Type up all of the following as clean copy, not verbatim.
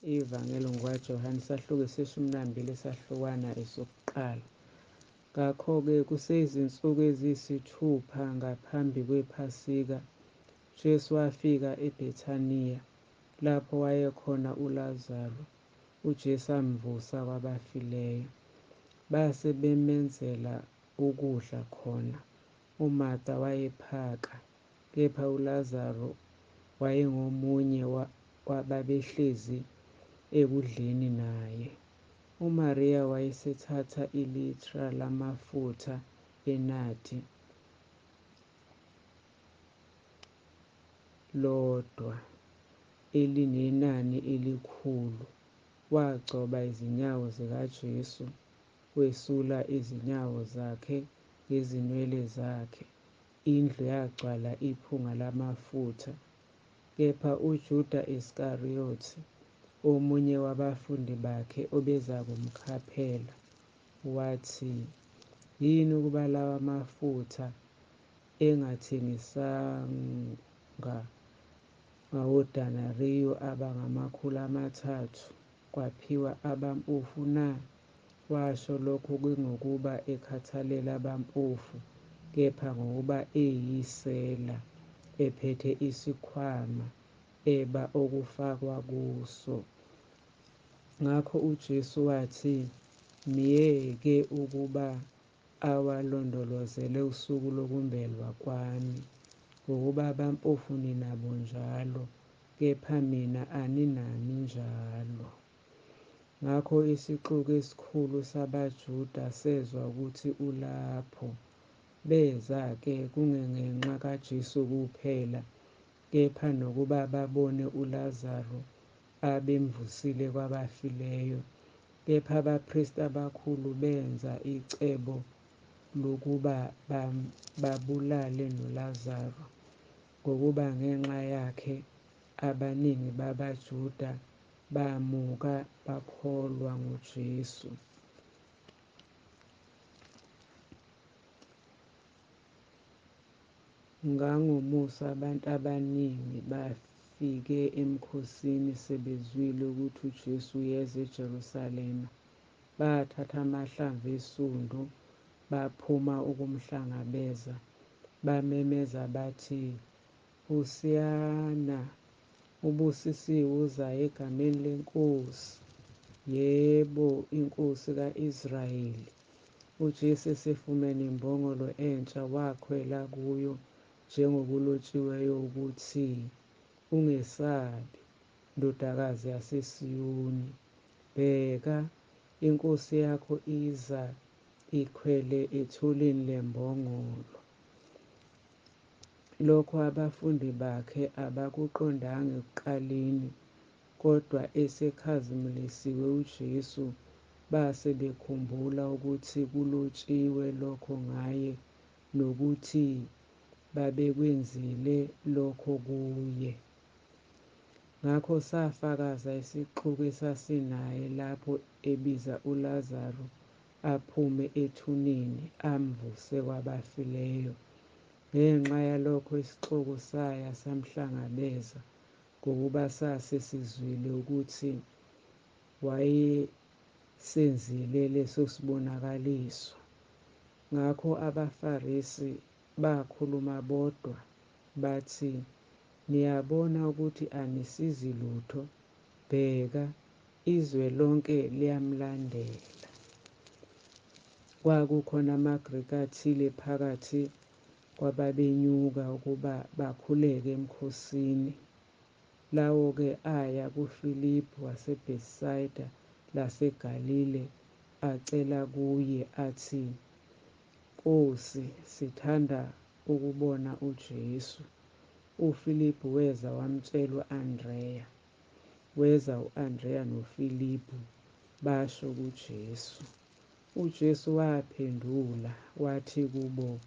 ivangelo ngwaJohane isahluko eseshumi nambili esahlukwana esokuqala. Ngakho-ke kuseyizinsuku eziyisithupha ngaphambi kwePhasika, uJesu wafika eBhethaniya lapho wayekhona uLazaro, uJesu amvusa kwabafileyo. Base bemenzela ukudla khona. uMartha wayephaka, kepha uLazaro wayengomunye wababehlezi ekudleni naye. uMariya wayesethatha ilitra lamafutha enadi lodwa elinenani elikhulu, wagcoba izinyawo zikaJesu, wesula izinyawo zakhe ngezinwele zakhe. Indlu yagcwala iphunga lamafutha. Kepha uJuda Iskariyothi, omunye wabafundi bakhe obeza kumkhaphela, wathi, "Yini ukuba lawa mafutha engathengisanga ngawodanariyu abangama300 kwaphiwa abampofu na?" Washo lokhu kungokuba ekhathalele abampofu, kepha ngokuba eyisela, ephethe isikhwama eba okufakwa kuso. Ngakho uJesu wathi, "Myeke ukuba awalondolozele usuku lokumbelwa kwami, ngokuba abampofu ninabo njalo, kepha mina aninami njalo." Ngakho isixuku esikhulu sabaJuda sezwa ukuthi ulapho. Beza-ke kungenxa kaJesu kuphela, kepha nokuba babone uLazaro abemvusile kwabafileyo. Kepha abaphristi abakhulu benza icebo lokuba babulale noLazaro, ngokuba ngenxa yakhe abaningi babaJuda bamuka bakholwa ngoJesu. Ngangomusa abantu abaningi bafike emkhosini sebezwile ukuthi uJesu uyeza eJerusalema. Bathatha amahlamvu esundu, baphuma ukumhlangabeza, bamemeza bathi, "Hosiyana, ubusisiwe uzayo egameni leNkosi, yebo, iNkosi ka-Israyeli." UJesu esefumene imbongolo entsha wakhwela kuyo, njengokulotshiweyo ukuthi, "Ungesabi, ndodakazi yaseSiyoni. Bheka, iNkosi yakho iza ikhwele ethulini lembongolo." Lokho abafundi bakhe abakuqondanga ekuqaleni, kodwa esekhazimulisiwe uJesu, base bekhumbula ukuthi kulotshiwe lokho ngaye nokuthi babekwenzile lokho kuye. Ngakho safakaza isixuku esasinaye lapho ebiza uLazaro aphume ethuneni amvuse kwabafileyo. Ngenxa yalokho isixuku saya samhlangabeza, ngokuba sasesizwile ukuthi wayesenzile leso sibonakaliso. Ngakho abaFarisi bakhuluma bodwa, bathi, "Niyabona ukuthi anisizi lutho. Bheka, izwe lonke liyamlandela." Kwakukhona amaGrikhi athile phakathi kwababenyuka ukuba bakhuleke emkhosini. Lawo-ke aya kuFilipi waseBhethisayida laseGalile, acela kuye athi, "Nkosi, sithanda ukubona uJesu." uFilipi weza wamtshela u-Andreya. Weza u-Andreya noFilipi basho kuJesu. UJesu waphendula wathi kubo,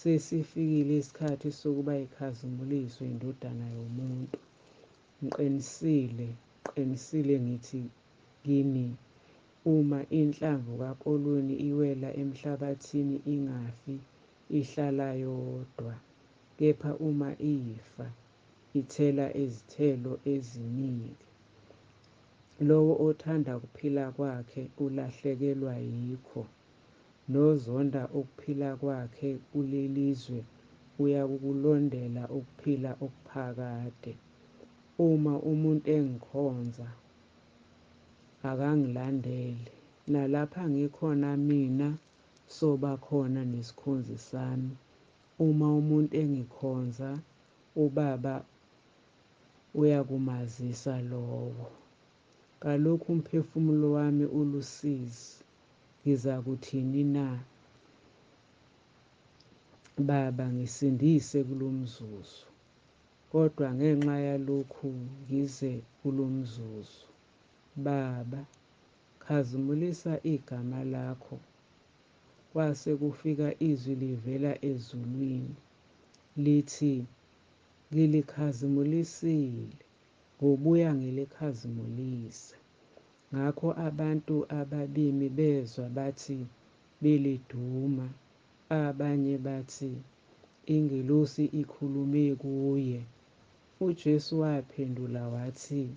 "Sesifikile isikhathi sokuba ikhazimuliswe iNdodana yoMuntu. Ngiqinisile ngithi kini, uma inhlamvu kakolweni iwela emhlabathini ingafi, ihlala yodwa, kepha uma ifa, ithela izithelo eziningi. Lowo othanda ukuphila kwakhe ulahlekelwa yikho, nozonda ukuphila kwakhe kulelizwe uyakukulondela ukuphila okuphakade. Uma umuntu engikhonza akangilandele, nalapha ngikhona mina soba khona nesikhonzi sami. Uma umuntu engikhonza, uBaba uyakumazisa lowo. Kalokhu umphefumulo wami ulusizi, ngizakuthini na? Baba, ngisindise kulo mzuzu. Kodwa ngenxa yalokhu ngize kulo mzuzu, Baba, khazimulisa igama lakho. Kwase kufika izwi livela ezulwini lithi, ngilikhazimulisiwe, ngobuya ngilikhazimulise. Ngakho abantu ababimi bezwa bathi beliduma, abanye bathi ingelosi ikhulume kuye. UJesu waphendula wathi,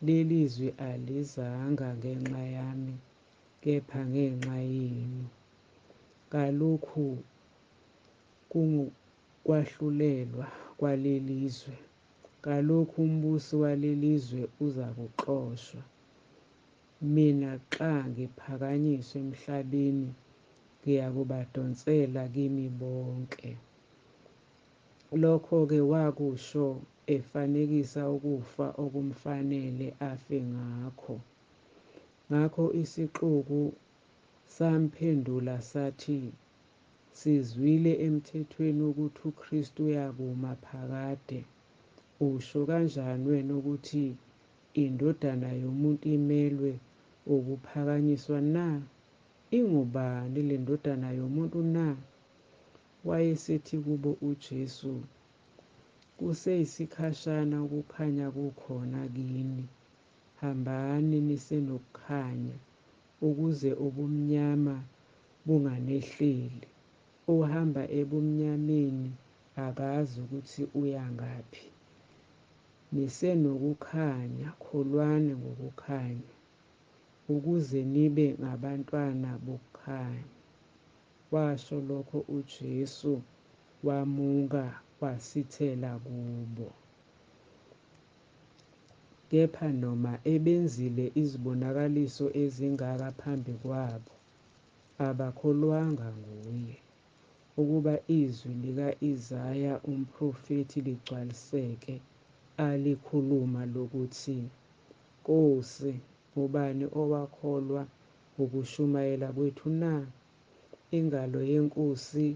lelizwi alizanga ngenxa yami, kepha ngenxa yenu. Kalokhu kungukwahlulelwa kwalelizwe. Kalokhu umbusi walelizwe uza kuxoshwa. Mina xa ngiphakanyiswa emhlabeni, ngiyakubadonsela kimi bonke. Lokho-ke wakusho efanekisa ukufa okumfanele afe ngakho. Ngakho isixuku samphendula sathi, sizwile emthethweni ukuthi uKristu uyakuma phakade. Usho kanjani wena ukuthi indodana yomuntu imelwe ukuphakanyiswa na? Ingubani le ndodana yomuntu na? Wayesethi kubo uJesu, kuseyisikhashana ukukhanya kukhona kini. Hambani nisenokukhanya, ukuze ubumnyama bunganehleli. Ohamba ebumnyameni akazi ukuthi uyangaphi. Nisenokukhanya, kholwane ngokukhanya, ukuze nibe ngabantwana bokukhanya. Washo lokho uJesu, wamuka wasithela kubo. Kepha noma ebenzile izibonakaliso ezingaka phambi kwabo, abakholwanga nguye, ukuba izwi lika-Isaya umprofethi ligcwaliseke, alikhuluma lokuthi, Nkosi, ubani owakholwa ukushumayela kwethu na? Ingalo yeNkosi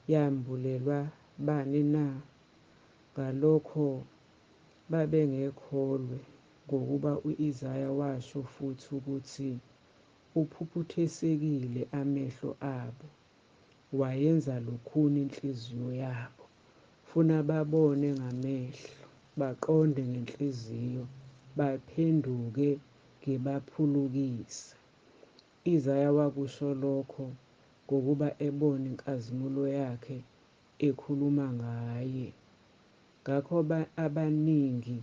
yambulelwa bani na? Ngalokho babengekholwe, ngokuba u-Isaya washo futhi ukuthi, uphuphuthesekile amehlo abo, wayenza lukhuni inhliziyo yabo, funa babone ngamehlo, baqonde ngenhliziyo, baphenduke ngibaphulukise. Isaya wakusho lokho ngokuba ebona inkazimulo yakhe ekhuluma ngaye. Ngakho abaningi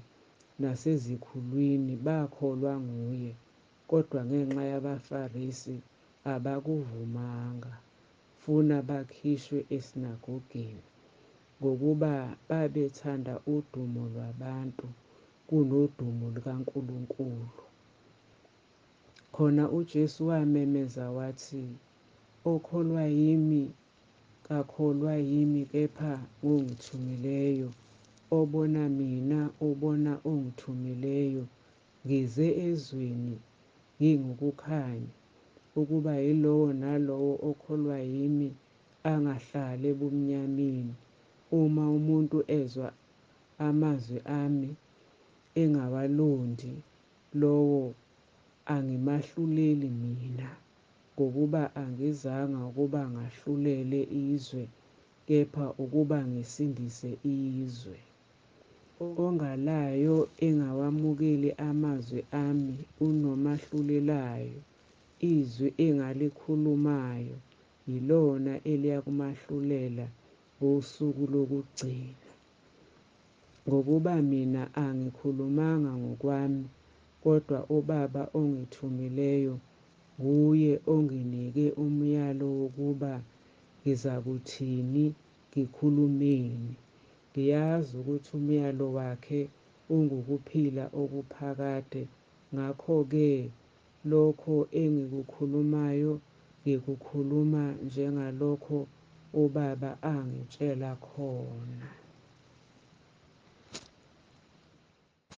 nasezikhulwini bakholwa nguye, kodwa ngenxa yabaFarisi abakuvumanga, funa bakhishwe esinagogeni, ngokuba babethanda udumo lwabantu kunodumo lukaNkulunkulu. Khona uJesu wamemeza wathi, okholwa yimi, kakholwa yimi, kepha ngongithumileyo. Obona mina, ubona ongithumileyo. Ngize ezweni ngingukukhanya, ukuba yilowo nalowo okholwa yimi angahlali ebumnyameni. Uma umuntu ezwa amazwi ami engawalondi, lowo angimahluleli mina, ngokuba angizanga ukuba ngahlulele izwe, kepha ukuba ngisindise izwe. Ongalayo engawamukeli amazwi ami unomahlulelayo. Izwi engalikhulumayo yilona eliyakumahlulela ngosuku lokugcina. Ngokuba mina angikhulumanga ngokwami, kodwa uBaba ongithumileyo nguye onginike umyalo wokuba ngizakuthini, ngikhulumeni. Ngiyazi ukuthi umyalo wakhe ungukuphila okuphakade. Ngakho-ke lokho engikukhulumayo ngikukhuluma njengalokho uBaba angitshela khona.